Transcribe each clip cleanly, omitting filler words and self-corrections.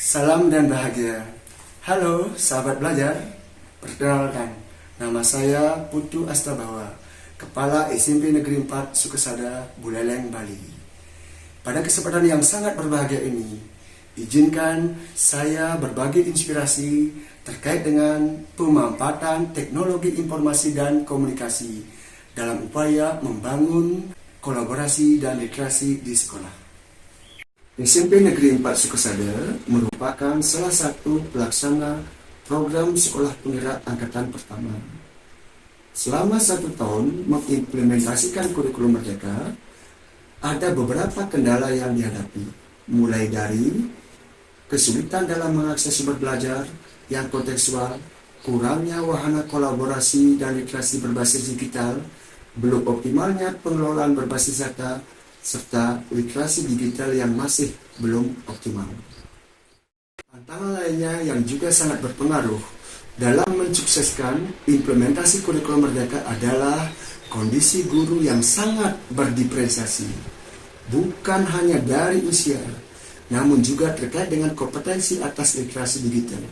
Salam dan bahagia. Halo sahabat belajar, perkenalkan, nama saya Putu Astabawa, Kepala SMP Negeri 4 Sukesada, Buleleng, Bali. Pada kesempatan yang sangat berbahagia ini, izinkan saya berbagi inspirasi terkait dengan pemanfaatan teknologi informasi dan komunikasi dalam upaya membangun kolaborasi dan literasi di sekolah. SMP Negeri 4 Sukesada merupakan salah satu pelaksana program sekolah penggerak angkatan pertama. Selama 1 tahun mengimplementasikan kurikulum Merdeka, ada beberapa kendala yang dihadapi, mulai dari kesulitan dalam mengakses sumber belajar yang kontekstual, kurangnya wahana kolaborasi dan literasi berbasis digital, belum optimalnya pengelolaan berbasis data, serta literasi digital yang masih belum optimal. Tantangan lainnya yang juga sangat berpengaruh dalam mensukseskan implementasi kurikulum Merdeka adalah kondisi guru yang sangat berdiferensiasi, bukan hanya dari usia, namun juga terkait dengan kompetensi atas literasi digital.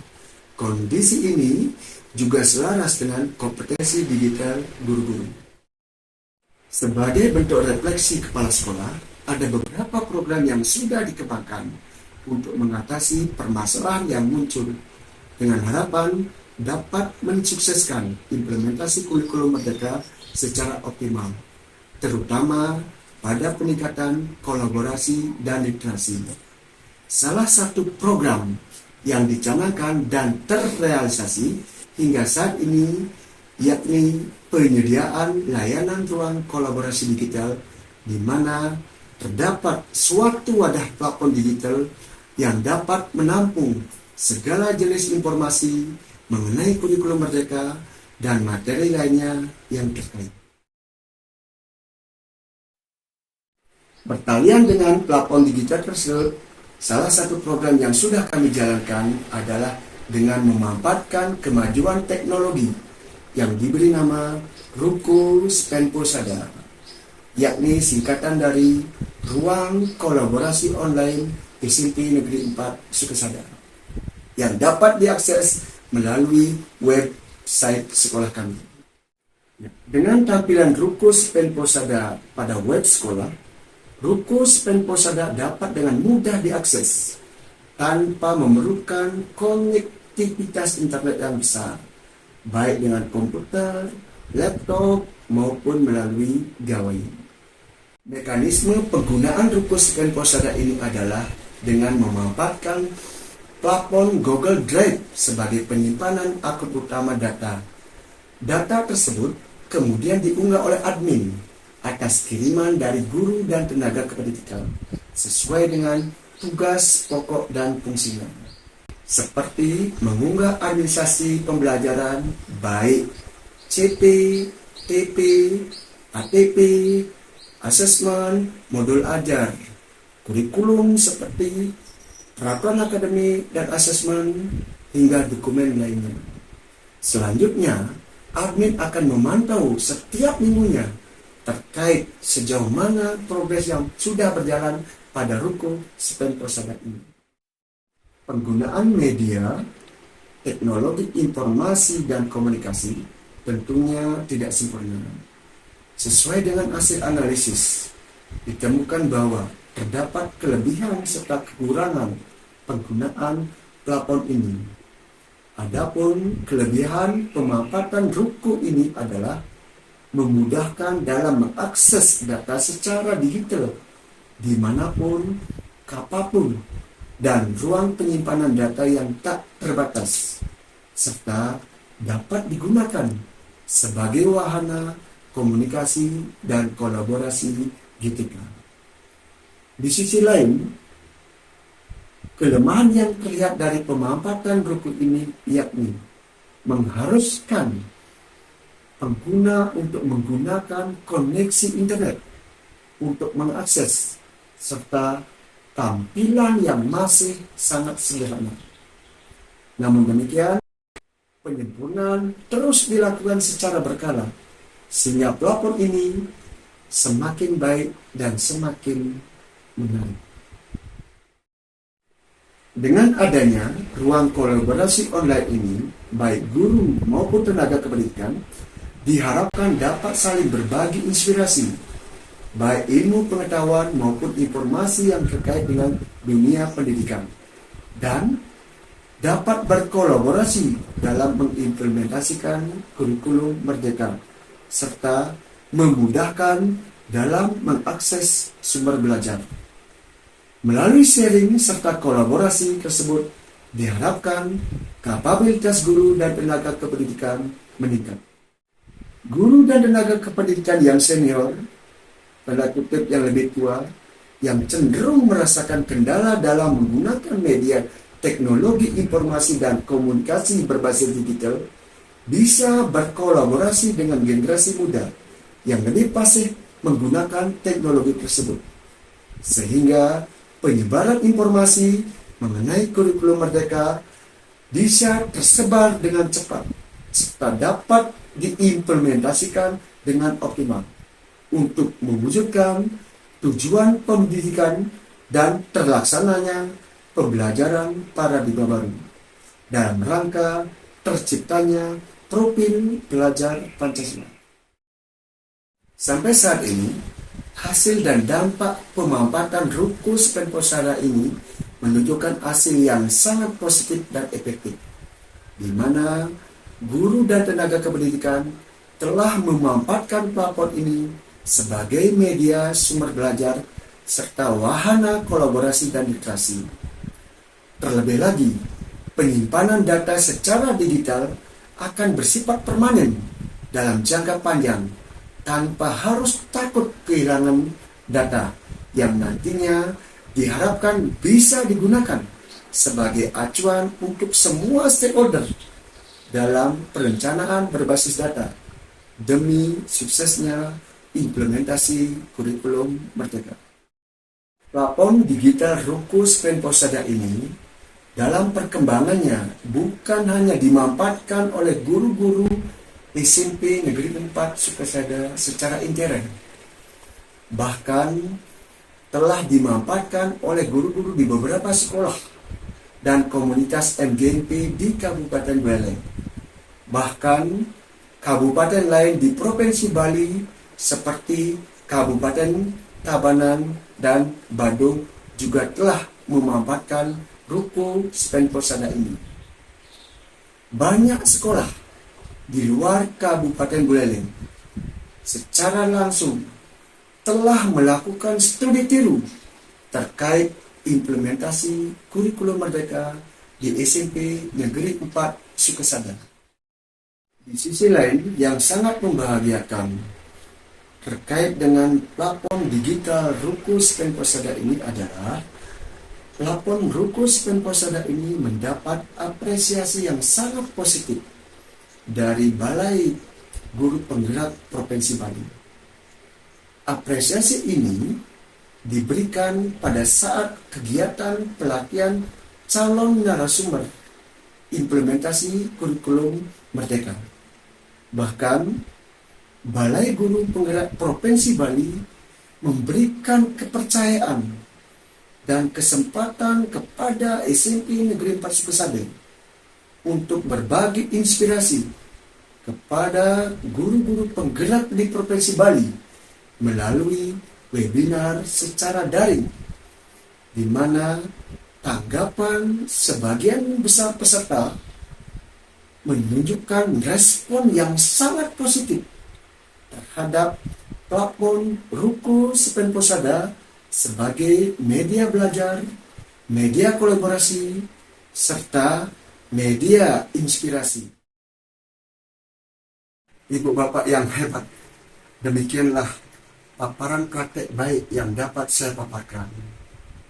Kondisi ini juga selaras dengan kompetensi digital guru-guru. Sebagai bentuk refleksi kepala sekolah, ada beberapa program yang sudah dikembangkan untuk mengatasi permasalahan yang muncul dengan harapan dapat mensukseskan implementasi kurikulum Merdeka secara optimal, terutama pada peningkatan kolaborasi dan literasi. Salah satu program yang dicanangkan dan terrealisasi hingga saat ini yakni penyediaan layanan ruang kolaborasi digital di mana terdapat suatu wadah platform digital yang dapat menampung segala jenis informasi mengenai kurikulum Merdeka dan materi lainnya yang terkait. Bertalian dengan platform digital tersebut, salah satu program yang sudah kami jalankan adalah dengan memanfaatkan kemajuan teknologi yang diberi nama Ruko Spenposada, yakni singkatan dari Ruang Kolaborasi Online SMP Negeri 4 Sukesada, yang dapat diakses melalui website sekolah kami. Dengan tampilan Ruko Spenposada pada web sekolah, Ruko Spenposada dapat dengan mudah diakses tanpa memerlukan konektivitas internet yang besar, baik dengan komputer, laptop, maupun melalui gawai. Mekanisme penggunaan Ruko Spenposada ini adalah dengan memanfaatkan platform Google Drive sebagai penyimpanan akun utama data. Data tersebut kemudian diunggah oleh admin atas kiriman dari guru dan tenaga kependidikan sesuai dengan tugas pokok dan fungsinya, seperti mengunggah administrasi pembelajaran baik CP, TP, ATP, asesmen, modul ajar, kurikulum seperti peraturan akademik dan asesmen, hingga dokumen lainnya. Selanjutnya, admin akan memantau setiap minggunya terkait sejauh mana progres yang sudah berjalan pada Ruko Spenposada ini. Penggunaan media, teknologi informasi dan komunikasi tentunya tidak sempurna. Sesuai dengan hasil analisis, ditemukan bahwa terdapat kelebihan serta kekurangan penggunaan platform ini. Adapun kelebihan pemanfaatan Ruko ini adalah memudahkan dalam mengakses data secara digital dimanapun, kapanpun, dan ruang penyimpanan data yang tak terbatas, serta dapat digunakan sebagai wahana komunikasi dan kolaborasi GTK. Di sisi lain, kelemahan yang terlihat dari pemanfaatan Ruko ini yakni mengharuskan pengguna untuk menggunakan koneksi internet untuk mengakses, serta tampilan yang masih sangat sederhana. Namun demikian, penyempurnaan terus dilakukan secara berkala, sehingga platform ini semakin baik dan semakin menarik. Dengan adanya ruang kolaborasi online ini, baik guru maupun tenaga kependidikan diharapkan dapat saling berbagi inspirasi, baik ilmu pengetahuan maupun informasi yang terkait dengan dunia pendidikan, dan dapat berkolaborasi dalam mengimplementasikan kurikulum Merdeka, serta memudahkan dalam mengakses sumber belajar. Melalui sharing serta kolaborasi tersebut, diharapkan kapabilitas guru dan tenaga kependidikan meningkat. Guru dan tenaga kependidikan yang senior, tanda kutip yang lebih tua, yang cenderung merasakan kendala dalam menggunakan media teknologi informasi dan komunikasi berbasis digital, bisa berkolaborasi dengan generasi muda yang lebih fasih menggunakan teknologi tersebut, sehingga penyebaran informasi mengenai kurikulum Merdeka bisa tersebar dengan cepat serta dapat diimplementasikan dengan optimal untuk mewujudkan tujuan pendidikan dan terlaksananya pembelajaran paradigma baru dalam rangka terciptanya profil belajar Pancasila. Sampai saat ini, hasil dan dampak pemanfaatan Rukus Penposada ini menunjukkan hasil yang sangat positif dan efektif, di mana guru dan tenaga kependidikan telah memanfaatkan platform ini sebagai media sumber belajar serta wahana kolaborasi dan literasi. Terlebih lagi, penyimpanan data secara digital akan bersifat permanen dalam jangka panjang, tanpa harus takut kehilangan data yang nantinya diharapkan bisa digunakan sebagai acuan untuk semua stakeholder dalam perencanaan berbasis data demi suksesnya implementasi kurikulum Merdeka. Platform digital Rukus Penposada ini dalam perkembangannya bukan hanya dimanfaatkan oleh guru-guru SMP Negeri 4 Sukasada secara intern, bahkan telah dimanfaatkan oleh guru-guru di beberapa sekolah dan komunitas MGMP di Kabupaten Buleleng. Bahkan kabupaten lain di Provinsi Bali seperti Kabupaten Tabanan dan Badung juga telah memanfaatkan Rukus Penposada ini. Banyak sekolah di luar Kabupaten Buleleng secara langsung telah melakukan studi tiru terkait implementasi kurikulum Merdeka di SMP Negeri 4 Sukasada. Di sisi lain, yang sangat membahagiakan terkait dengan platform digital Rukus Penposada ini adalah platform Rukus Penposada ini mendapat apresiasi yang sangat positif dari Balai Guru Penggerak Provinsi Bali. Apresiasi ini diberikan pada saat kegiatan pelatihan calon narasumber implementasi kurikulum Merdeka. Bahkan, Balai Guru Penggerak Provinsi Bali memberikan kepercayaan dan kesempatan kepada SMP Negeri 4 Sukasada untuk berbagi inspirasi kepada guru-guru penggerak di Provinsi Bali melalui webinar secara daring, di mana tanggapan sebagian besar peserta menunjukkan respon yang sangat positif terhadap platform Rukus Penposada sebagai media belajar, media kolaborasi, serta media inspirasi. Ibu bapak yang hebat, demikianlah paparan praktek baik yang dapat saya paparkan.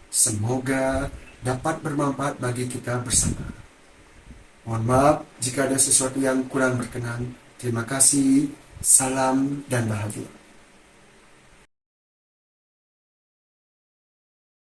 Semoga dapat bermanfaat bagi kita bersama. Mohon maaf jika ada sesuatu yang kurang berkenan. Terima kasih, salam dan bahagia.